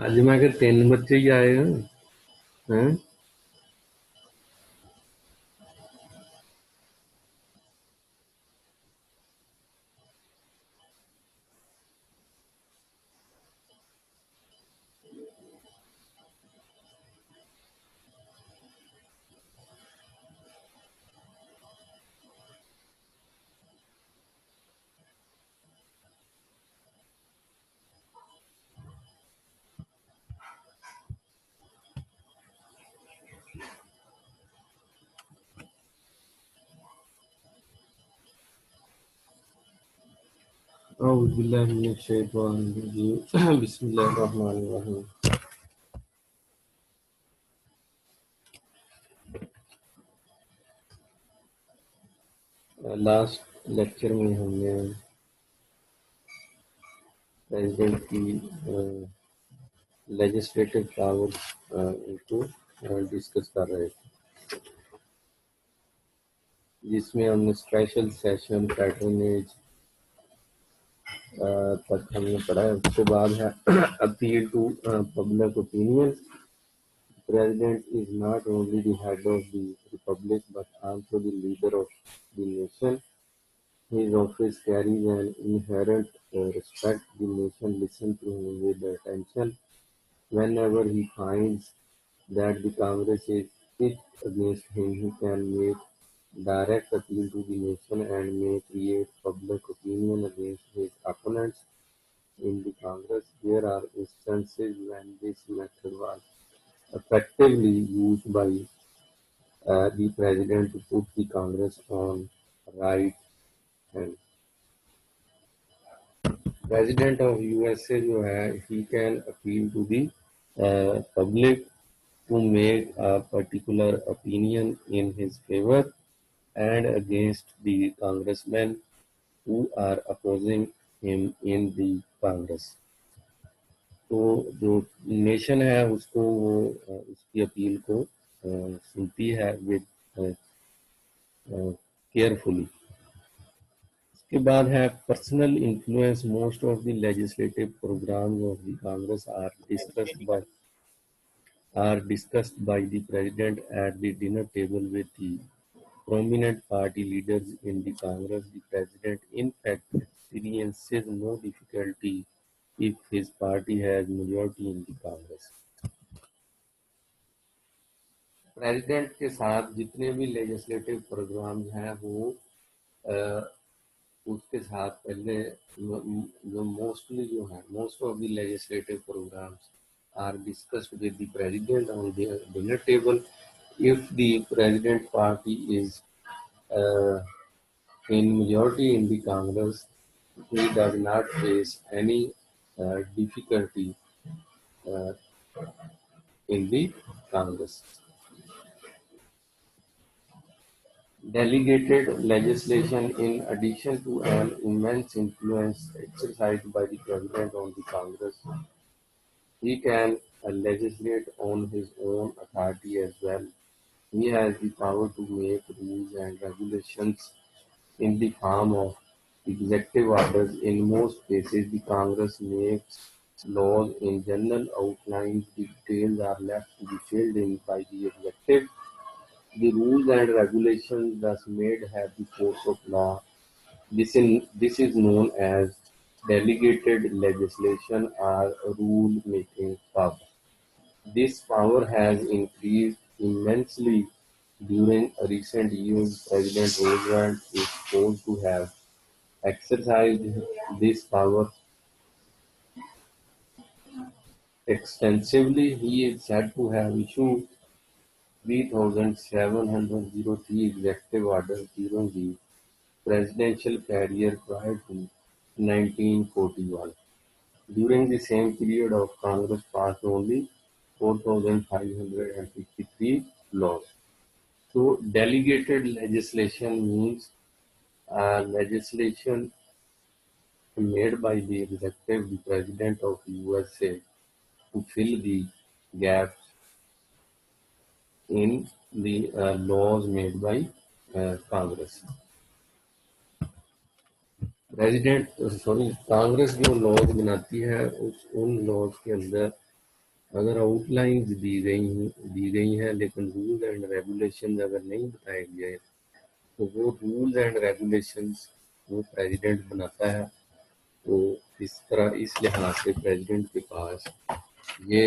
ਅੱਜ ਮੈਂ ਕਿ 3 ਬੱਚੇ ਹੀ ਆਏ ਆ हैं। औज़ु बिल्लाहि मिनश शैतानिर रजीम बिस्मिल्लाहिर रहमानिर रहीम। लास्ट लेक्चर में हमने प्रेसिडेंट की लेजिस्लेटिव पावर को डिस्कस कर रहे थे, जिसमें हमने स्पेशल सेशन पैटर्नेज तक हमने पढ़ा है। उसके बाद है appeal to public opinion. President is not only the head of the republic but also the leader of the nation. His office carries an inherent respect. The nation listens to him with attention. Whenever he finds that the Congress is it against him, he can make direct appeal to the nation and may create public opinion against his opponents in the Congress. There are instances when this method was effectively used by the president to put the Congress on right hand. President of USA जो है, he can appeal to the public to make a particular opinion in his favor and against the congressmen who are opposing him in the Congress. तो जो nation है उसको वो उसकी appeal को सुनती है विद केयरफुली। इसके बाद है personal influence. Most of the legislative programmes of the Congress are discussed by the president at the dinner table with the prominent party leaders in the Congress. The president, in fact, experiences no difficulty if his party has majority in the Congress. President के साथ जितने भी legislative programmes हैं वो उसके साथ पहले जो most of the legislative programmes are discussed with the president on the dinner table. If the president party is in majority in the Congress, he does not face any difficulty in the Congress. Delegated legislation, in addition to an immense influence exercised by the president on the Congress, he can legislate on his own authority as well. He has the power to make rules and regulations in the form of executive orders. In most cases, the Congress makes laws in general outlines. The details are left to be filled in by the executive. The rules and regulations thus made have the force of law. This is known as delegated legislation or rule-making power. This power has increased immensely during recent years. President Roosevelt is supposed to have exercised this power extensively. He is said to have issued 3,703 executive orders during the presidential career prior to 1941. During the same period of Congress passed only 4,553 laws. So delegated legislation means legislation made by the executive, the president of USA, to fill the gaps in the laws made by Congress. Congress जो laws बनाती है उन laws के अंदर अगर outlines दी गई हैं लेकिन रूल एंड रेगुलेशन अगर नहीं बताए गए, तो वो रूल्स एंड रेगुलेशंस वो प्रेसिडेंट बनाता है। तो इस तरह इस लिहाज से प्रेसिडेंट के पास ये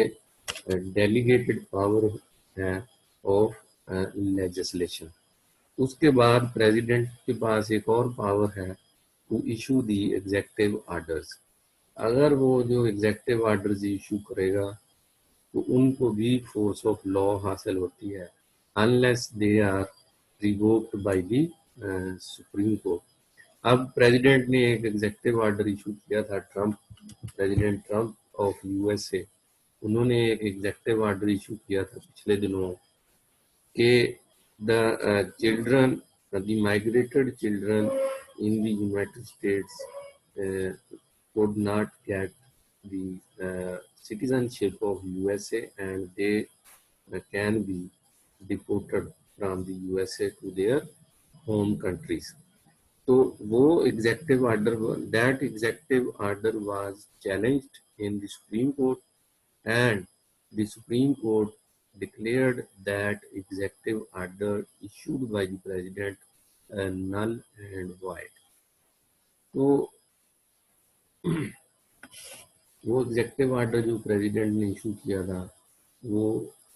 डेलीगेटेड पावर है ऑफ लेजिस्लेशन। उसके बाद प्रेसिडेंट के पास एक और पावर है to issue the executive orders. अगर वो जो एग्जेक्टिव ऑर्डर्स इशू करेगा तो उनको भी फोर्स ऑफ लॉ हासिल होती है, unless they are revoked by the Supreme Court. अब प्रेसिडेंट ने एक एग्जेक्टिव ऑर्डर इशू किया था, प्रेसिडेंट ट्रम्प ऑफ यूएसए, उन्होंने एक एग्जेक्टिव ऑर्डर इशू किया था पिछले दिनों कि the children, the migrated children in the United States uh, could not get the citizenship of USA, and they can be deported from the USA to their home countries. तो वो executive order, that executive order was challenged in the Supreme court, and the Supreme Court declared that executive order issued by the president null and void. तो वो executive order जो president ने issue किया था वो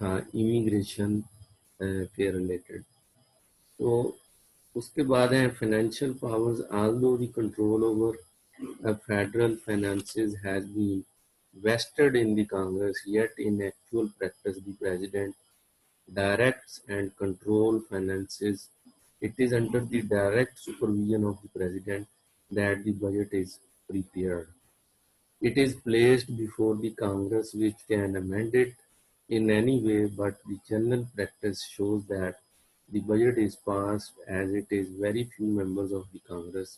था इमिग्रेशन के related. तो उसके बाद है financial powers. Although the control over federal finances has been vested in the Congress, yet in actual practice the president directs and control finances. It is under the direct supervision of the president that the budget is prepared. It is placed before the Congress, which can amend it in any way, but the general practice shows that the budget is passed as it is very few members of the Congress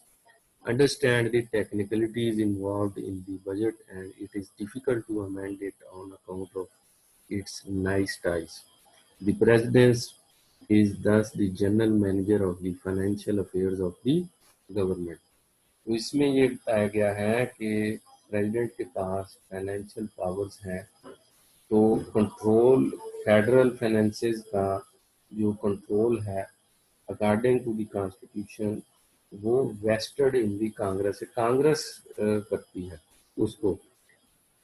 understand the technicalities involved in the budget, and it is difficult to amend it on account of its nice ties. The President is thus the general manager of the financial affairs of the government. तो इसमें ये बताया गया है कि president के पास financial powers हैं। तो कंट्रोल फेडरल फाइनेंसेस का जो कंट्रोल है अकॉर्डिंग टू द कॉन्स्टिट्यूशन वो वेस्टेड इन दी कांग्रेस, कांग्रेस करती है उसको।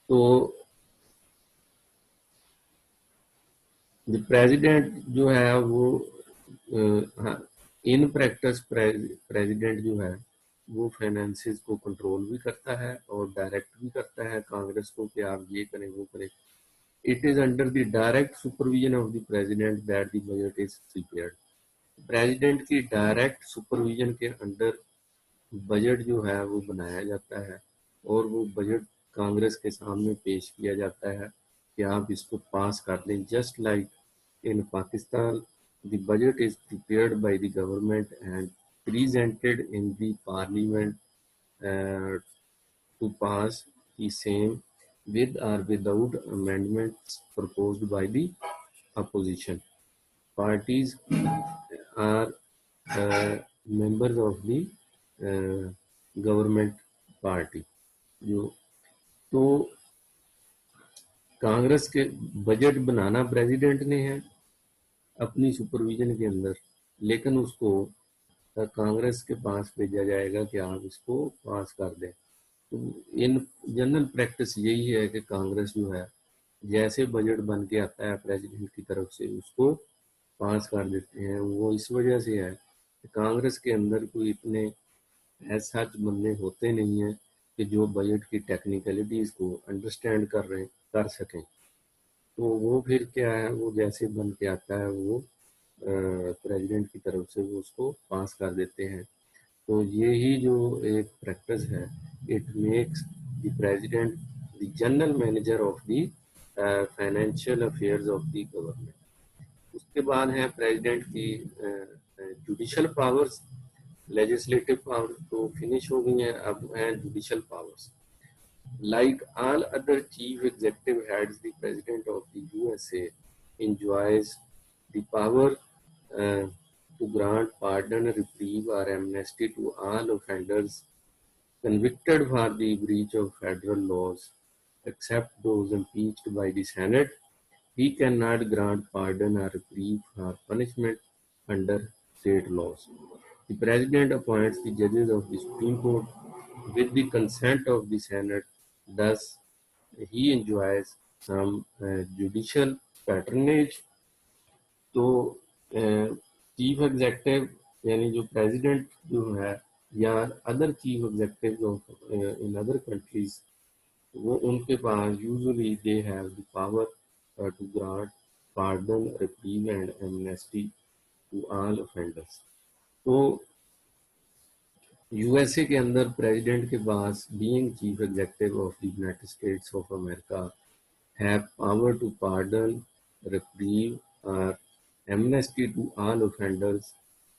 तो प्रेसिडेंट जो है वो इन प्रैक्टिस प्रेसिडेंट जो है वो फाइनेंसेस को कंट्रोल भी करता है और डायरेक्ट भी करता है कांग्रेस को कि आप ये करें वो करें। It is under the direct supervision of the president that the budget is prepared. President की डायरेक्ट सुपरविजन के अंडर बजट जो है वो बनाया जाता है और वो बजट कांग्रेस के सामने पेश किया जाता है कि आप इसको पास कर दें। Just like in Pakistan, the budget is prepared by the government and presented in the parliament to pass the same with or without amendments proposed by the opposition. Parties are members of the uh, government party. जो तो कांग्रेस के budget बनाना president ने है अपनी supervision के अंदर, लेकिन उसको कांग्रेस के पास भेजा जाएगा कि आप इसको पास कर दें। तो इन जनरल प्रैक्टिस यही है कि कांग्रेस जो है जैसे बजट बन के आता है प्रेसिडेंट की तरफ से उसको पास कर देते हैं। वो इस वजह से है कि कांग्रेस के अंदर कोई इतने ऐसा बंदे होते नहीं हैं कि जो बजट की टेक्निकलिटीज़ को अंडरस्टैंड कर सकें। तो वो फिर क्या है, वो जैसे बन के आता है वो प्रेसिडेंट की तरफ से वो उसको पास कर देते हैं। तो ये ही जो एक प्रैक्टिस है, it makes the president the general manager of the financial affairs of the government. उसके बाद है प्रेसिडेंट की जुडिशल पावर्स। लेजिस्लेटिव पावर तो फिनिश हो गई हैं, अब हैं judicial powers. Like all other chief executive heads, the President of the USA enjoys the power uh, to grant pardon, reprieve, or amnesty to all offenders convicted for the breach of federal laws except those impeached by the Senate. He cannot grant pardon or reprieve or punishment under state laws. The President appoints the judges of the Supreme Court with the consent of the Senate. Thus, he enjoys some judicial patronage. तो chief executive यानी जो president जो है या other chief executive of in other countries, वो उनके पास usually they have the power to grant pardon, reprieve and amnesty to all offenders. तो यूएसए के अंदर प्रेसिडेंट के पास being chief executive of the United States of America have power to pardon, reprieve, or amnesty to all offenders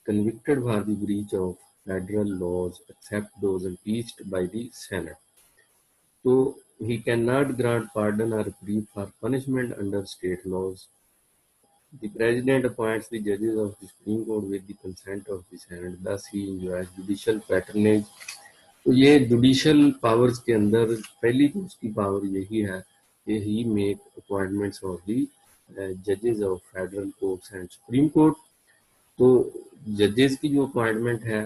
convicted for the breach of federal laws except those impeached by the Senate. So he cannot grant pardon or reprieve for punishment under state laws. The President appoints the judges of the Supreme Court with the consent of the Senate. Thus he enjoys judicial patronage. तो ये judicial powers के अंदर पहली तो उसकी power यही है कि ही मेक अपॉइंटमेंट्स ऑफ दी जजेस of federal courts and supreme court. तो जजेस की जो अपॉइंटमेंट है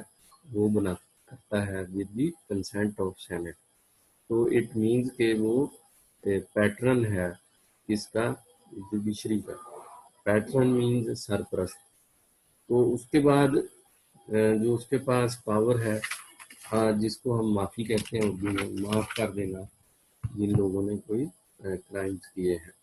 वो बना करता है with the consent of senate. तो इट मीन्स के वो पैटर्न है किसका, जुडिशरी का। पैटर्न मीन्स सरप्रस्त। तो उसके बाद जो उसके पास पावर है, जिसको हम माफ़ी कहते हैं उर्दू में, माफ़ कर देना जिन लोगों ने कोई क्राइम्स किए हैं।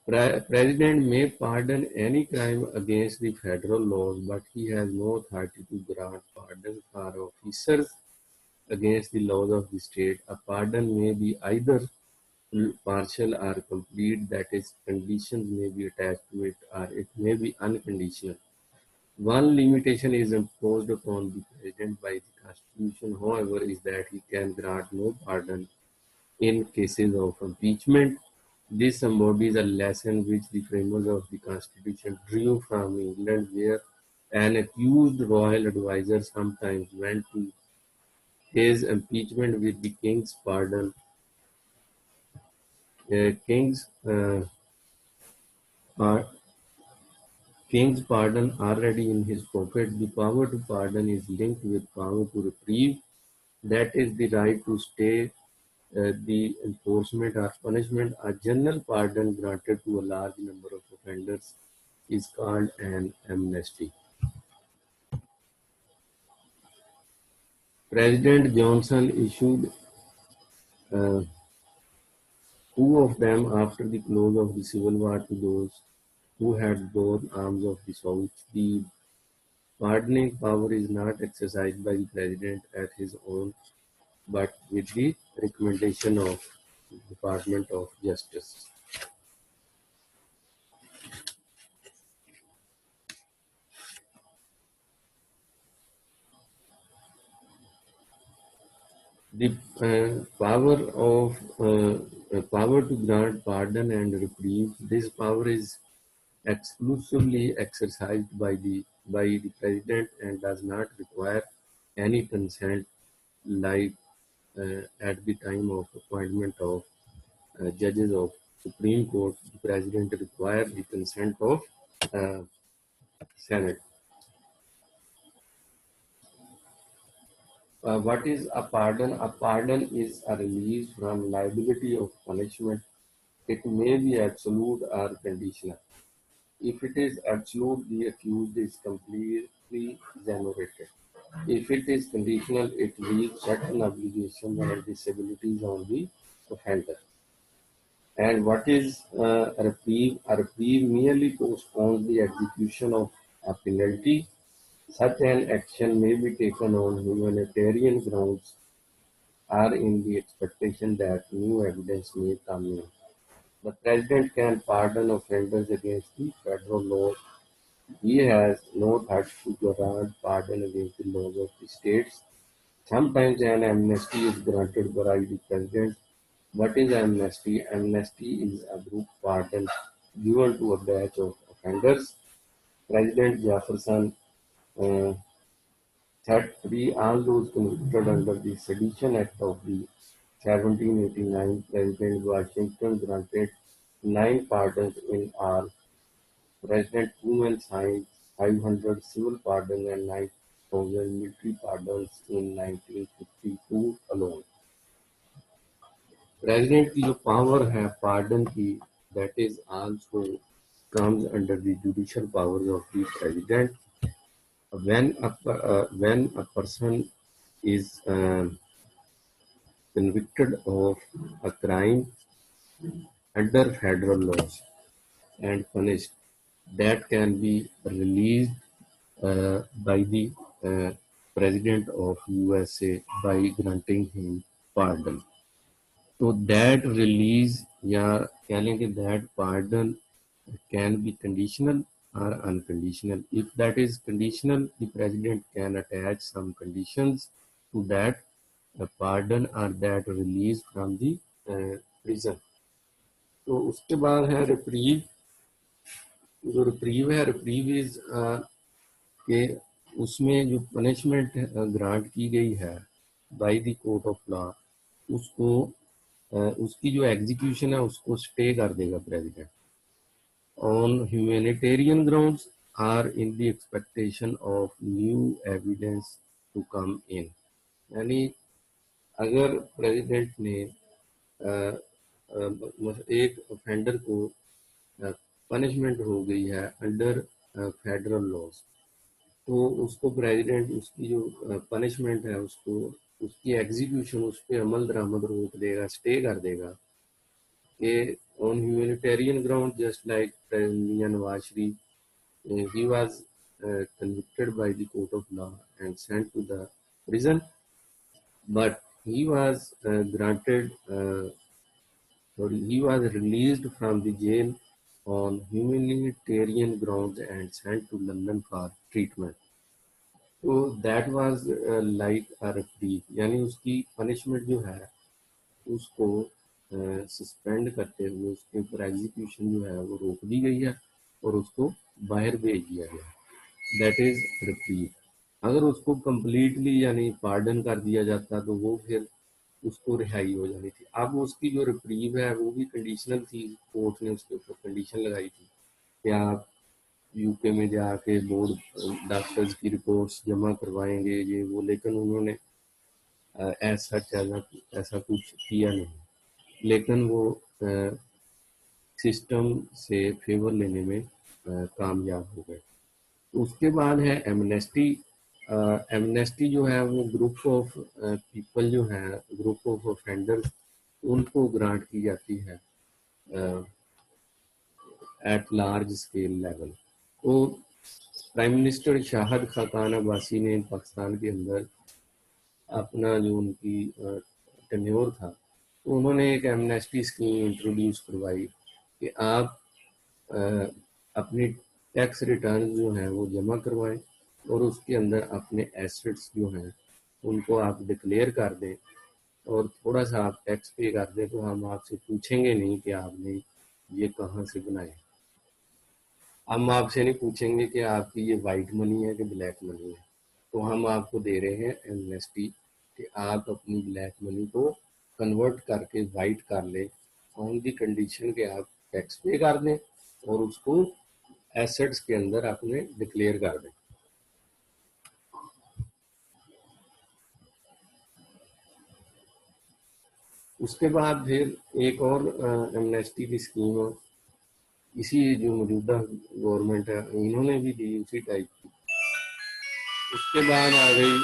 President may pardon any crime against the federal laws, but he has no authority to grant pardon for officers against the laws of the state. A pardon may be either partial or complete, that is, conditions may be attached to it, or it may be unconditional. One limitation is imposed upon the President by the Constitution, however, is that he can grant no pardon in cases of impeachment. This embodies a lesson which the framers of the Constitution drew from England, where an accused royal advisor sometimes went to his impeachment with the king's pardon. King's par- King's pardon already in his pocket. The power to pardon is linked with power to reprieve, that is, the right to stay the enforcement or punishment. A general pardon granted to a large number of offenders is called an amnesty. President Johnson issued uh, two of them after the close of the Civil War to those who had borne arms of the South. The pardoning power is not exercised by the President at his own, but with the recommendation of the Department of Justice. The power to grant pardon and reprieve. This power is exclusively exercised by the president and does not require any consent, like at the time of appointment of judges of Supreme Court. The president requires the consent of uh, Senate. What is a pardon? A pardon is a release from liability of punishment. It may be absolute or conditional. If it is absolute, the accused is completely exonerated. If it is conditional, it leaves certain obligations and disabilities on the offender. And what is a reprieve? A reprieve merely postpones the execution of a penalty. Such an action may be taken on humanitarian grounds or in the expectation that new evidence may come in. The President can pardon offenders against the federal law. He has no authority to grant pardon against the laws of the states. Sometimes an amnesty is granted by the President. What is amnesty? Amnesty is a group pardon given to a batch of offenders. President Jefferson uh, set free all those convicted under the Sedition Act of the 1789, President Washington granted 9 pardons in all. President Truman signed 500 civil pardons and 9,000 military pardons in 1952 alone. President की जो power है pardon की, that is also comes under the judicial powers of the president. When a person is convicted of a crime under federal laws and punished, that can be released by the uh, President of USA by granting him pardon. So that release या कह लें कि that pardon can be conditional or unconditional. If that is conditional, the president can attach some conditions to that pardon or that release from the prison. तो उसके बाद है reprieve. जो reprieve है, रिप्रीव इज के उसमें जो पनिशमेंट ग्रांट की गई है by the court of law, उसको उसकी जो एग्जीक्यूशन है उसको स्टे कर देगा president on humanitarian grounds or in the expectation of new evidence to come in. यानी अगर प्रेसिडेंट ने एक ऑफेंडर को पनिशमेंट हो गई है अंडर फेडरल लॉज, तो उसको प्रेसिडेंट उसकी जो पनिशमेंट है उसको उसकी एग्जीक्यूशन उस पर अमल दरामद रोक देगा, स्टे कर देगा कि on humanitarian ground just like Mian Nawaz Sharif he was convicted by the court of law and sent to the prison, but he was he was released from the jail on humanitarian grounds and sent to London for treatment. तो that was like a reprieve. यानी उसकी punishment जो है उसको suspend करते हुए उसके ऊपर एग्जीक्यूशन जो है वो रोक दी गई है और उसको बाहर भेज दिया गया. That is reprieve. अगर उसको कंप्लीटली यानी पार्डन कर दिया जाता तो वो फिर उसको रिहाई हो जानी थी. अब उसकी जो रिप्रीव है वो भी कंडीशनल थी. कोर्ट ने उसके ऊपर कंडीशन लगाई थी कि आप यूके में जाके बोर्ड डॉक्टर्स की रिपोर्ट्स जमा करवाएंगे ये वो, लेकिन उन्होंने ऐसा ऐसा कुछ किया नहीं. लेकिन वो सिस्टम से फेवर लेने में कामयाब हो गए. उसके बाद है एमनेस्टी. एमनेस्टी जो है वो ग्रुप ऑफ पीपल जो है, ग्रुप ऑफ ऑफेंडर्स, उनको ग्रांट की जाती है एट लार्ज स्केल लेवल. तो प्राइम मिनिस्टर शाहिद खाकान अब्बासी ने पाकिस्तान के अंदर अपना जो उनकी टेन्योर था तो उन्होंने एक एमनेस्टी स्कीम इंट्रोड्यूस करवाई कि आप अपनी टैक्स रिटर्न जो हैं वो जमा करवाएं और उसके अंदर अपने एसेट्स जो हैं उनको आप डिक्लेयर कर दें और थोड़ा सा आप टैक्स पे कर दें, तो हम आपसे पूछेंगे नहीं कि आपने ये कहाँ से बनाए. हम आपसे नहीं पूछेंगे कि आपकी ये वाइट मनी है कि ब्लैक मनी है. तो हम आपको दे रहे हैं एमनेस्टी कि आप अपनी ब्लैक मनी को कन्वर्ट करके वाइट कर लें ऑन दी कंडीशन कि आप टैक्स पे कर दें और उसको एसेट्स के अंदर अपने डिक्लेयर कर दें. उसके बाद फिर एक और एमनेस्टी की स्कीम इसी जो मौजूदा गवर्नमेंट है इन्होंने भी दी उसी टाइप की. उसके बाद आ गई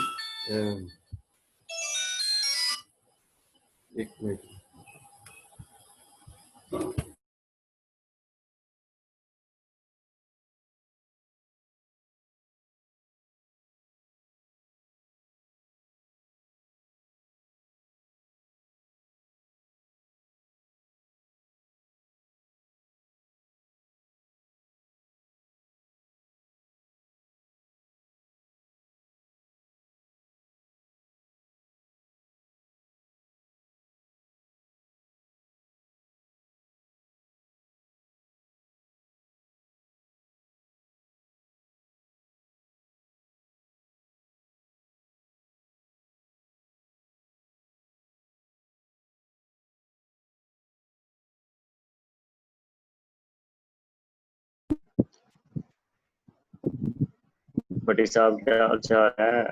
एक मिनट. भट्टी साहब क्या हाल चाल है?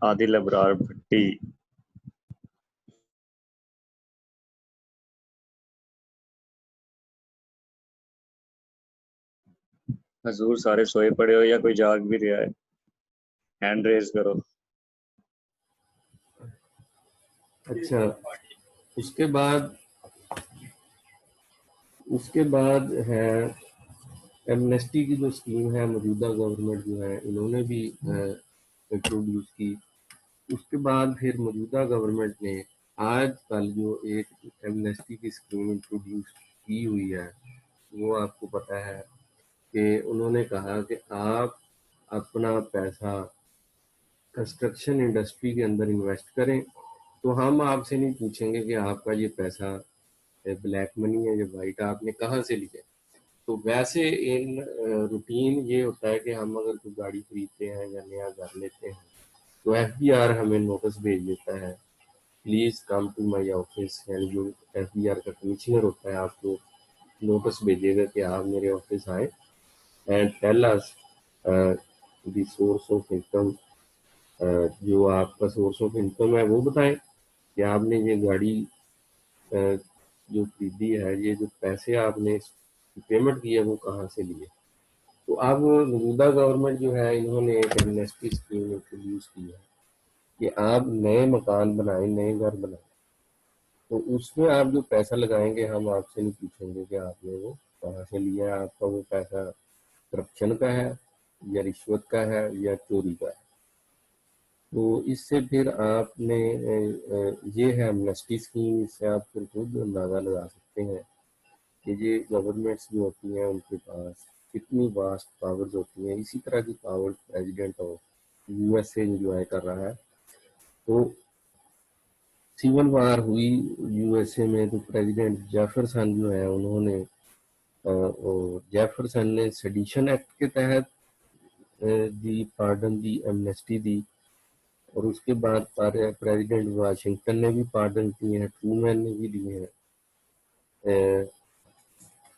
आदिल अबरार भट्टी। हजूर सारे सोए पड़े हो या कोई जाग भी रहा है? हैंड रेज करो। अच्छा, उसके बाद है एमनेस्टी की जो स्कीम है, मौजूदा गवर्नमेंट जो है इन्होंने भी इंट्रोड्यूस की। उसके बाद फिर मौजूदा गवर्नमेंट ने आज कल जो एक एमनेस्टी की स्कीम इंट्रोड्यूस की हुई है, वो आपको पता है कि उन्होंने कहा कि आप अपना पैसा कंस्ट्रक्शन इंडस्ट्री के अंदर इन्वेस्ट करें, तो हम आपसे नहीं पूछेंगे कि आपका ये पैसा ब्लैक मनी है या वाइट, आपने कहाँ से लिया। तो वैसे इन रूटीन ये होता है कि हम अगर कोई गाड़ी खरीदते हैं या नया घर लेते हैं तो एफबीआर हमें नोटिस भेज देता है, please come to my office. यानी जो एफबीआर का कमिश्नर होता है आपको नोटिस भेजेगा कि आप मेरे ऑफिस आए and tell us the source of income. जो आपका सोर्स ऑफ इनकम है वो बताएं कि आपने ये गाड़ी जो खरीदी है, ये जो पैसे आपने पेमेंट की है वो कहाँ से लिए। तो अब मौजूदा गवर्नमेंट जो है इन्होंने एक एमनेस्टी स्कीम इंट्रोड्यूस की है कि आप नए मकान बनाएं, नए घर बनाएं, तो उसमें आप जो पैसा लगाएंगे हम आपसे नहीं पूछेंगे कि आपने वो कहाँ से लिया है, आपका वो पैसा करप्शन का है या रिश्वत का है या चोरी का है। तो इससे फिर आपने ये है एमनेस्टी स्कीम, इससे आप फिर खुद अंदाज़ा लगा सकते हैं कि ये गवर्नमेंट्स जो होती हैं उनके पास कितनी वास्ट पावर्स होती हैं। इसी तरह की powers president of USA enjoy कर रहा है। तो सिविल वार हुई यूएसए में, तो प्रेसिडेंट जेफरसन जो है उन्होंने जेफरसन ने सेडिशन एक्ट के तहत दी पार्डन दी, एमनेस्टी दी। और उसके बाद प्रेसिडेंट वाशिंगटन ने भी पार्डन दिए हैं, ट्रूमैन ने भी दिए हैं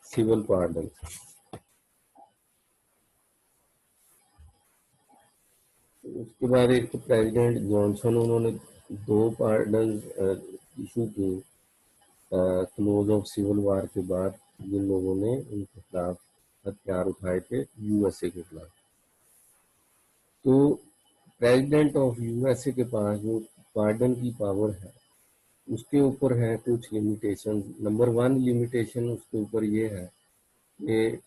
सिविल पार्डन। उसके बाद एक तो प्रेसिडेंट जॉनसन, उन्होंने 2 पार्डन इशू किए क्लोज ऑफ सिविल वार के बाद, जिन लोगों ने उनके खिलाफ हथियार उठाए थे यूएसए के खिलाफ। तो प्रेसिडेंट ऑफ यूएसए के पास जो पार्डन की पावर है उसके ऊपर है कुछ लिमिटेशन। नंबर 1 लिमिटेशन उसके ऊपर ये है कि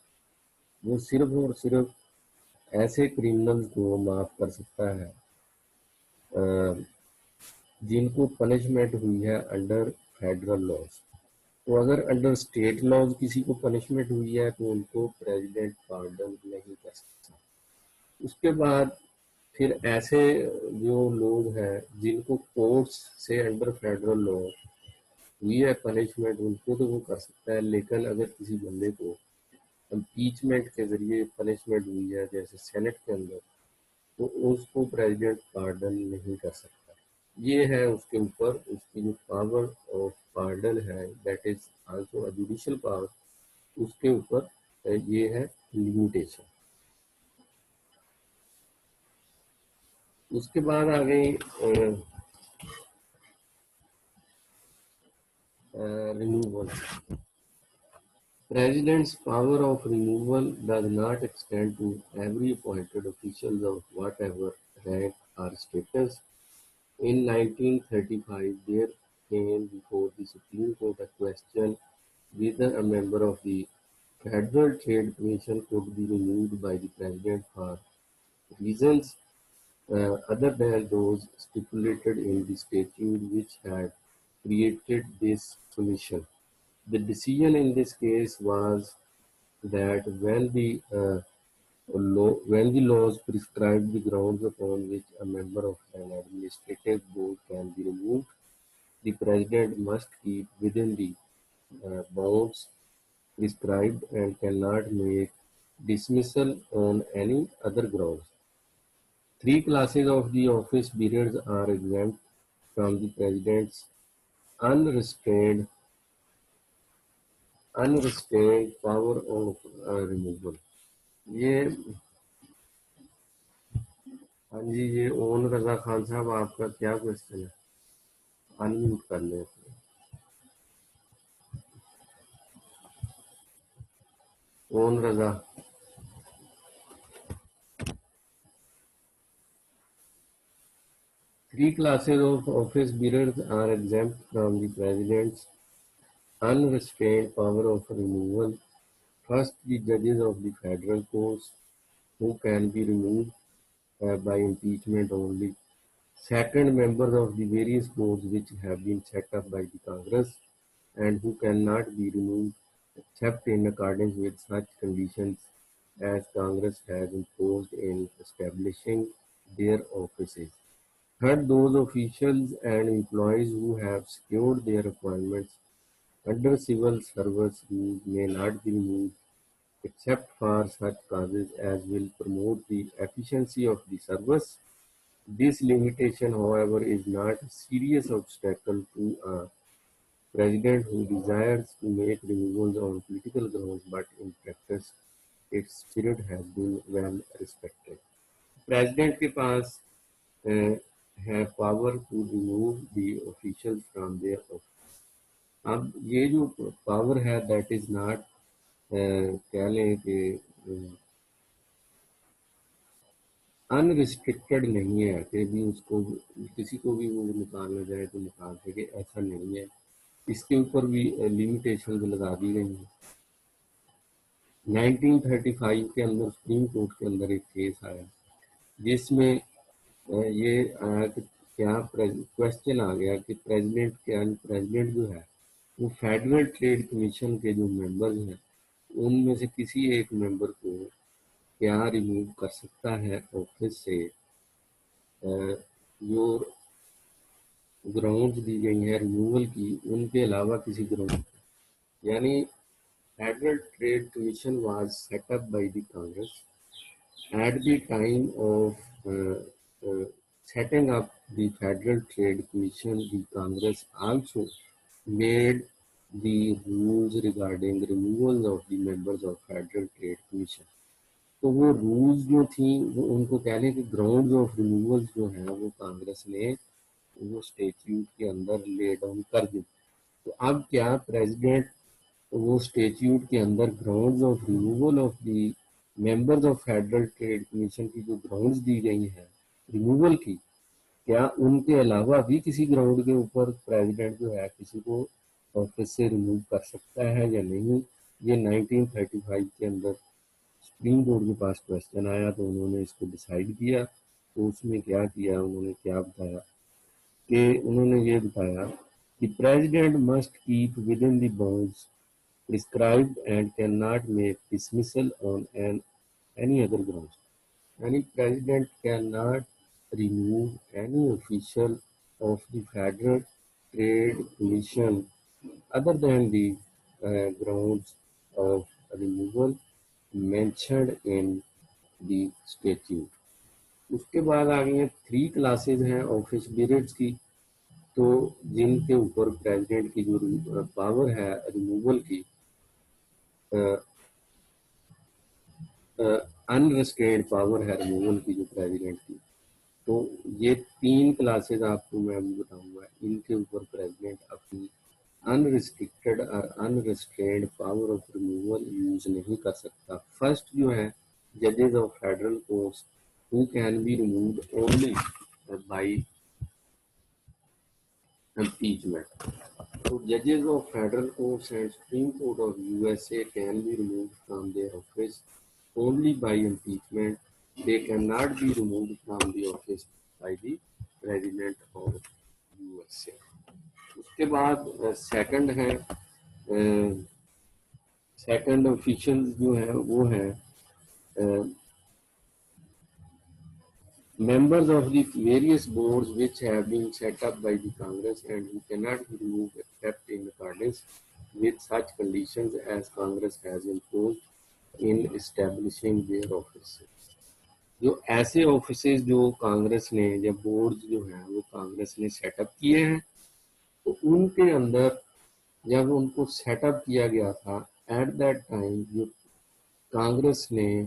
वो सिर्फ और सिर्फ ऐसे क्रिमिनल्स को माफ कर सकता है जिनको पनिशमेंट हुई है अंडर फेडरल लॉज। तो अगर अंडर स्टेट लॉज किसी को पनिशमेंट हुई है तो उनको प्रेसिडेंट पार्डन नहीं कर सकता। उसके बाद फिर ऐसे जो लोग हैं जिनको कोर्ट्स से अंडर फेडरल लॉ हुई है पनिशमेंट, उनको तो वो कर सकता है। लेकिन अगर किसी बंदे को इम्पीचमेंट के जरिए पनिशमेंट हुई है जैसे सेनेट के अंदर, तो उसको प्रेसिडेंट पार्डन नहीं कर सकता। ये है उसके ऊपर उसकी जो पावर ऑफ पार्डन है, that is also a judicial power, उसके ऊपर ये है लिमिटेशन। उसके बाद आ गई removal. President's power of removal does not extend to every appointed official of whatever rank or status. In 1935, there came before the Supreme Court a question whether a member of the Federal Trade Commission could be removed by the President for reasons other than those stipulated in the statute which had created this commission. The decision in this case was that when the laws prescribe the grounds upon which a member of an administrative board can be removed, the president must keep within the bounds prescribed and cannot make dismissal on any other grounds. 3 classes of the office periods are exempt from the president's unrestrained power of removal। ये हाँ जी, ये own Raza Khan साहब आपका क्या question है? Unmute कर लें। Own Raza. Three classes of office bearers are exempt from the President's unrestrained power of removal. First, the judges of the federal courts, who can be removed by impeachment only. Second, members of the various boards which have been set up by the Congress and who cannot be removed except in accordance with such conditions as Congress has imposed in establishing their offices. Third, those officials and employees who have secured their appointments under civil service rules may not be removed except for such causes as will promote the efficiency of the service. This limitation, however, is not a serious obstacle to a president who desires to make removals on political grounds, but in practice its spirit has been well respected. President के पास है power to remove the officials from their office। अब ये जो power है that is not कह लें कि unrestricted नहीं है कि भी उसको किसी को भी वो निकालना चाहे तो निकाल सके, ऐसा नहीं है। इसके ऊपर भी लिमिटेशन लगा दी गई हैं। 1935 के अंदर सुप्रीम कोर्ट के अंदर एक केस आया जिसमें ये आया कि क्या क्वेश्चन आ गया कि प्रेसिडेंट जो है वो फेडरल ट्रेड कमीशन के जो मेंबर्स हैं उनमें से किसी एक मेंबर को क्या रिमूव कर सकता है ऑफिस से। जो ग्राउंड दी गई है रिमूवल की उनके अलावा किसी ग्राउंड, यानी federal trade commission was set up by the Congress at the time of setting up the Federal Trade Commission. The Congress also made the rules regarding removal of the members of Federal Trade Commission. तो वो rules जो थी वो उनको कह लें कि grounds of removal जो है वो कांग्रेस ने वो स्टेट्यूट के अंदर ले डाउन कर दी। तो अब क्या प्रेसिडेंट वो स्टेट्यूट के अंदर grounds of removal of the members of federal trade commission की जो ग्राउंड्स दी गई हैं रिमूवल की, क्या उनके अलावा भी किसी ग्राउंड के ऊपर प्रेसिडेंट जो है किसी को ऑफिस से रिमूव कर सकता है या नहीं? ये 1935 के अंदर सुप्रीम कोर्ट के पास क्वेश्चन आया तो उन्होंने इसको डिसाइड किया। तो उसमें क्या किया, उन्होंने क्या बताया कि उन्होंने ये बताया कि president must keep with in the bounds prescribed and cannot make dismissal on any other grounds. Any president cannot remove any official of the Federal Trade Commission other than the grounds of removal mentioned in the statute. उसके बाद आ गई हैं 3 classes हैं office bearers की, तो जिनके ऊपर president की जो पावर है रिमूवल की अनरिस्ट्रेन्ड पावर है रिमूवल की जो प्रेसिडेंट की, तो ये 3 क्लासेज आपको मैं अभी बताऊंगा। इनके ऊपर प्रेसिडेंट अपनी अनरिस्ट्रिक्टेड और अनरिस्ट्रेन्ड पावर ऑफ रिमूवल यूज नहीं कर सकता। फर्स्ट जो है जजेस of federal courts who can be removed only by impeachment. So judges of federal courts and Supreme Court of USA can be removed from their office only by impeachment. They cannot be removed from the office by the President of USA. उसके बाद second है second official जो है वो है members of the various boards which have been set up by the Congress and who cannot be removed except in accordance with such conditions as Congress has imposed in establishing their offices. जो ऐसे offices जो कांग्रेस ने या boards जो हैं वो कांग्रेस ने setup किए हैं तो उनके अंदर जब उनको सेटअप किया गया था, एट दैट टाइम जो कांग्रेस ने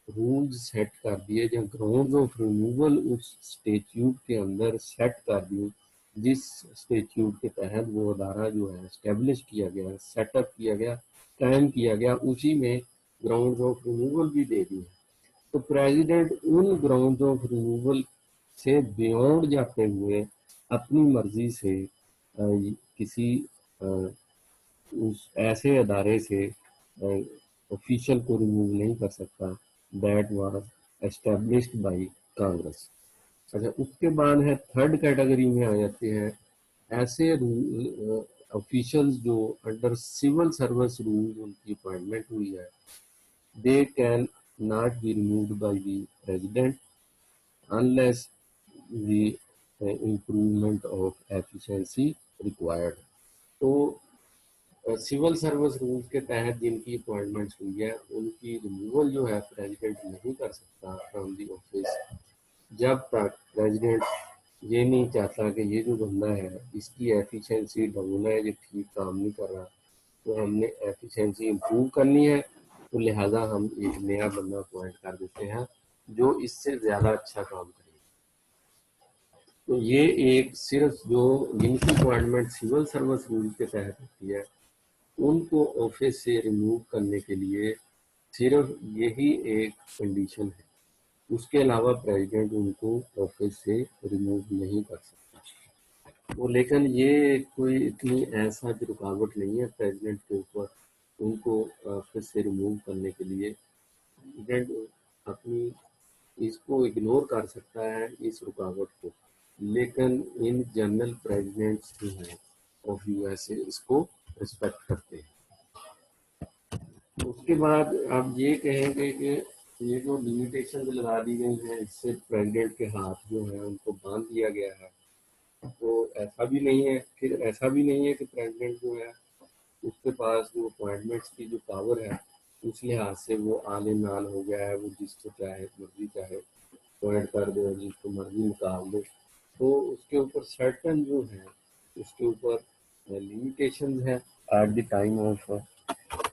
रूल्स सेट कर दिए, जब ग्राउंड ऑफ रिमूवल उस स्टेट्यूट के अंदर सेट कर दिए, जिस स्टेट्यूट के तहत वो अदारा जो है एस्टेब्लिश किया गया, सेटअप किया गया, कायम किया गया, उसी में ग्राउंड ऑफ रिमूवल भी दे दिए। तो प्रेसिडेंट उन ग्राउंड ऑफ रिमूवल से बियॉन्ड जाते हुए अपनी मर्जी से किसी उस ऐसे अदारे से ऑफिशियल को रिमूव नहीं कर सकता that was established by Congress. अच्छा, उसके बाद है थर्ड कैटेगरी में आ जाते हैं ऐसे ऑफिशियल्स जो अंडर सिविल सर्विस रूल उनकी अपॉइंटमेंट हुई है, they can not be removed by the president unless the improvement of efficiency required. तो सिविल सर्विस रूल्स के तहत जिनकी अपॉइंटमेंट्स हुई है, उनकी रिमूवल जो है प्रेसिडेंट नहीं कर सकता फ्रॉम दी ऑफिस जब तक प्रेसिडेंट ये नहीं चाहता कि ये जो बंदा है इसकी एफिशिएंसी डाउन है, ये ठीक काम नहीं कर रहा, तो हमने एफिशिएंसी इम्प्रूव करनी है, तो लिहाजा हम एक नया बंदा अपॉइंट कर देते हैं जो इससे ज़्यादा अच्छा काम करेगा। तो ये एक सिर्फ जो जिनकी अपॉइंटमेंट सिविल सर्विस रूल के तहत होती है, उनको ऑफिस से रिमूव करने के लिए सिर्फ यही एक कंडीशन है, उसके अलावा प्रेसिडेंट उनको ऑफिस से रिमूव नहीं कर सकता। तो लेकिन ये कोई इतनी ऐसा भी रुकावट नहीं है प्रेसिडेंट के ऊपर उनको ऑफिस से रिमूव करने के लिए। प्रेसिडेंट अपनी इसको इग्नोर कर सकता है इस रुकावट को, लेकिन इन जनरल प्रेसिडेंट्स जो हैं ऑफ यूएसए इसको रिस्पेक्ट करते हैं। उसके बाद आप ये कहेंगे कि ये जो लिमिटेशन लगा दी गई हैं, इससे प्रेसिडेंट के हाथ जो है उनको बांध दिया गया है, तो ऐसा भी नहीं है। फिर ऐसा भी नहीं है कि प्रेसिडेंट जो है उसके पास जो अपॉइंटमेंट्स की जो पावर है उस लिहाज से वो आले नाल हो गया है, वो जिसको चाहे मर्जी चाहे अपॉइंट कर दे और जिसको मर्जी निकाल दे। तो उसके ऊपर सर्टन जो है उसके ऊपर लिमिटेशंस है at the time of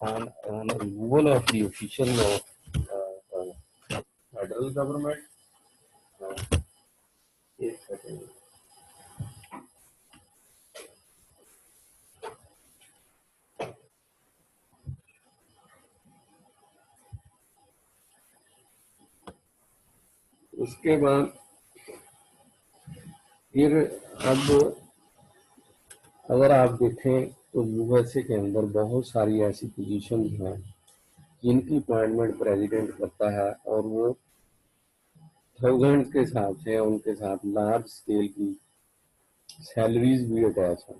on removal of the official of federal government. एक सेकंड, उसके बाद फिर अब अगर आप देखें तो यूएसए के अंदर बहुत सारी ऐसी पोजीशन हैं जिनकी अपॉइंटमेंट प्रेसिडेंट करता है और वो थाउजेंड के हिसाब से उनके साथ लार्ज स्केल की सैलरीज भी अटैच हैं।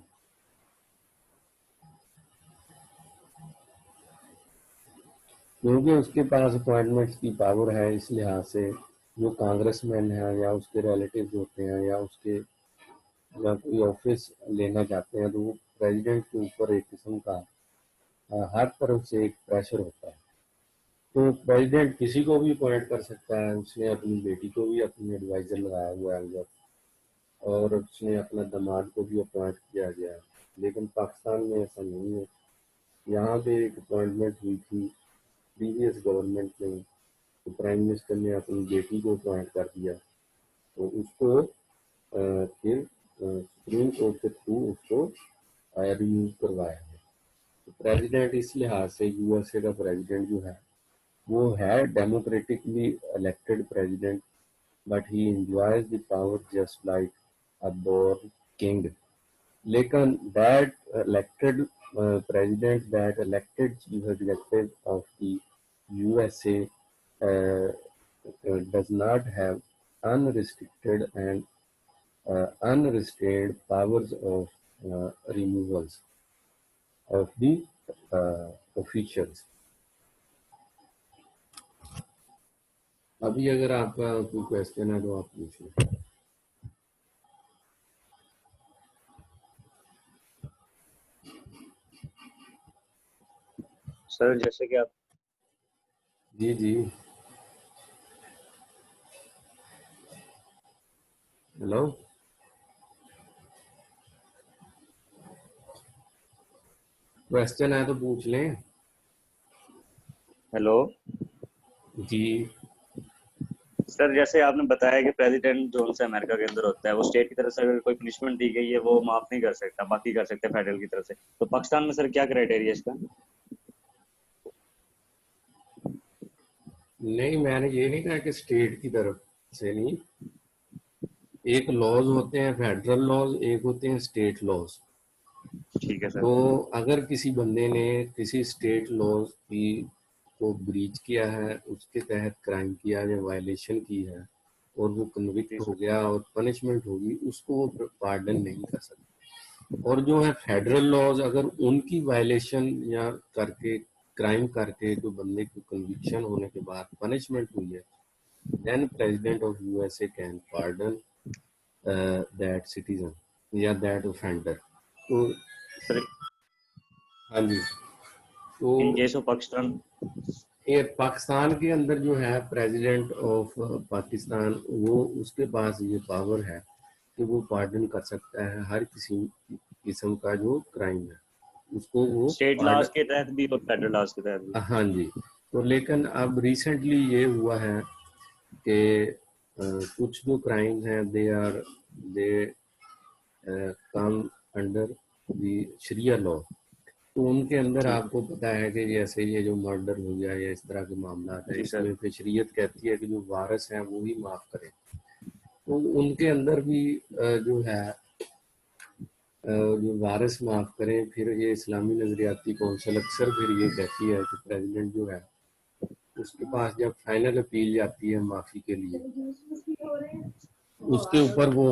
क्योंकि उसके पास अपॉइंटमेंट्स की पावर है, इस लिहाज से जो कांग्रेसमैन है या उसके रिलेटिव्स होते हैं या उसके या कोई ऑफिस लेना चाहते हैं, तो वो प्रेसिडेंट के ऊपर एक किस्म का हर तरफ से एक प्रेशर होता है। तो प्रेसिडेंट किसी को भी अपॉइंट कर सकता है, उसने अपनी बेटी को भी अपनी एडवाइजर लगाया हुआ है उधर, और उसने अपना दामाद को भी अपॉइंट किया गया है। लेकिन पाकिस्तान में ऐसा नहीं है। यहाँ पे एक अपॉइंटमेंट हुई थी प्रीवियस गवर्नमेंट में, तो प्राइम मिनिस्टर ने अपनी बेटी को अपॉइंट कर दिया, तो उसको फिर सुप्रीम कोर्ट के थ्रू उसको रिमूव करवाया है। तो प्रेसिडेंट इस लिहाज से यूएसए का प्रेसिडेंट जो है वो है democratically elected president, but he enjoys the power just like a born king. लेकिन that elected president that elected chief executive of the USA does not have unrestricted and unrestrained powers of removals of the officials. अभी अगर आपका कोई question है तो आप पूछिए। Sir जैसे कि आप जी जी, हेलो। क्वेश्चन है तो पूछ लें। हेलो जी। सर, जैसे आपने बताया कि प्रेसिडेंट जो से अमेरिका के अंदर होता है वो स्टेट की तरफ से अगर कोई पनिशमेंट दी गई है वो माफ नहीं कर सकता, बाकी कर सकते हैं फेडरल की तरफ से। तो पाकिस्तान में सर क्या क्राइटेरिया इसका? नहीं, मैंने ये नहीं कहा कि स्टेट की तरफ से नहीं। एक लॉज होते हैं फेडरल लॉज, एक होते हैं स्टेट लॉज। ठीक है तो सर। अगर किसी बंदे ने किसी स्टेट लॉज की को ब्रीच किया है, उसके तहत क्राइम किया या वायलेशन की है और वो जी कन्विक्ट हो सर। गया और पनिशमेंट होगी, उसको वो पार्डन नहीं कर सकते। और जो है फेडरल लॉज, अगर उनकी वायलेशन या करके क्राइम करके जो बंदे को कन्विक्शन होने के बाद पनिशमेंट हुई है, then president of USA can pardon that citizen या दैट ऑफेंडर। तो सर हाँ जी। तो इन केस ऑफ पाकिस्तान। ये पाकिस्तान के अंदर जो है प्रेसिडेंट ऑफ पाकिस्तान, वो उसके पास ये पावर है कि वो पार्डन कर सकता है हर किसी किस्म का जो क्राइम है, उसको वो स्टेट लॉज पार्डन। के तहत भी और फेडरल लॉज के तहत भी। हाँ जी। तो लेकिन अब रिसेंटली ये हुआ है कि कुछ जो क्राइम्स हैं they come under the sharia law. तो उनके अंदर ठीक है। आपको पता है कि जैसे ये जो मर्डर हो गया या इस तरह के मामला है, जी सर। इसमें फिर शरीयत कहती है कि जो वारिस हैं वो ही माफ करें। तो उनके अंदर भी जो है जो वारिस माफ करें, फिर ये इस्लामी नजरियाती कौंसिल अक्सर फिर ये कहती है कि प्रेसिडेंट जो है उसके पास जब फाइनल अपील जाती है माफी के लिए, उसके ऊपर वो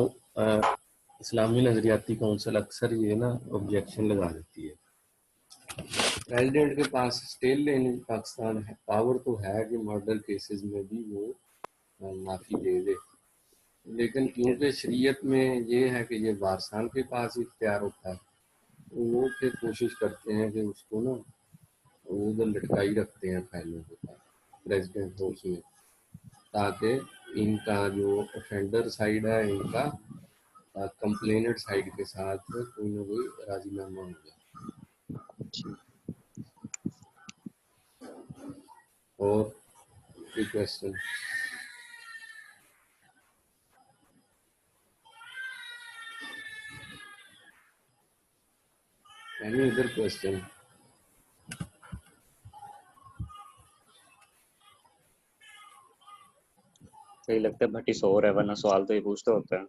इस्लामी नजरियाती कौंसिल अक्सर ये ना ऑब्जेक्शन लगा देती है। प्रेसिडेंट के पास स्टिल इन पाकिस्तान है, पावर तो है कि मर्डर केसेस में भी वो माफी दे दे। लेकिन ठीक है। क्योंकि शरीयत में ये है कि ये वारसान के पास इख्तियार होता है, तो वो फिर कोशिश करते हैं कि उसको ना वो उधर लटकाई रखते हैं फाइलों के पास प्रेसिडेंट हाउस में, ताकि इनका जो ऑफेंडर साइड है इनका कंप्लेनेंट साइड के साथ कोई ना कोई राजीनामा हो जाए। ठीक। और कोई क्वेश्चन? Any other question? सही लगता है भट्टी सो रहा है, वरना सवाल तो ये पूछते होते हैं।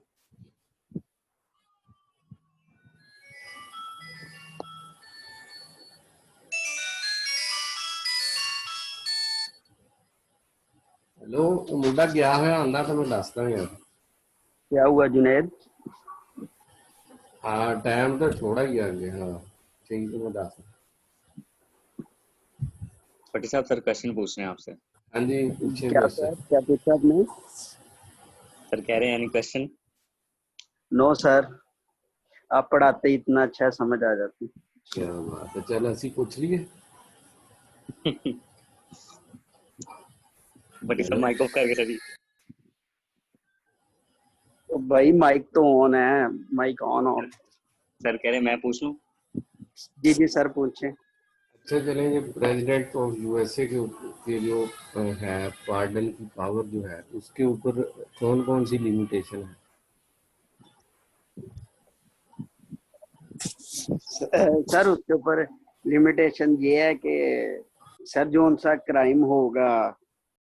हेलो, मुंडा गया होया आंदा तो मैं दसदा यार। क्या हुआ जुनैद? हाँ, टाइम तो थोड़ा ही आ गया। हाँ ठीक है, मैं दस। भट्टी साहब, सर क्वेश्चन पूछ रहे हैं आपसे। हाँ जी, पूछे क्या क्वेश्चन। सर, क्या पूछा आपने? सर कह रहे हैं एनी क्वेश्चन? नो सर, आप पढ़ाते ही इतना अच्छा समझ आ जाती। क्या बात है, चल असी पूछ लिए। भट्टी साहब चलो माइक ऑफ करके सर। तो भाई माइक तो ऑन है, माइक ऑन ऑन। सर कह रहे हैं मैं पूछ लूं? जी जी सर पूछें। अच्छा, चलेंगे प्रेसिडेंट ऑफ यूएसए के जो है पार्डन की पावर जो है उसके ऊपर कौन कौन सी लिमिटेशन है? सर उसके ऊपर लिमिटेशन ये है कि सर जो उनसा क्राइम होगा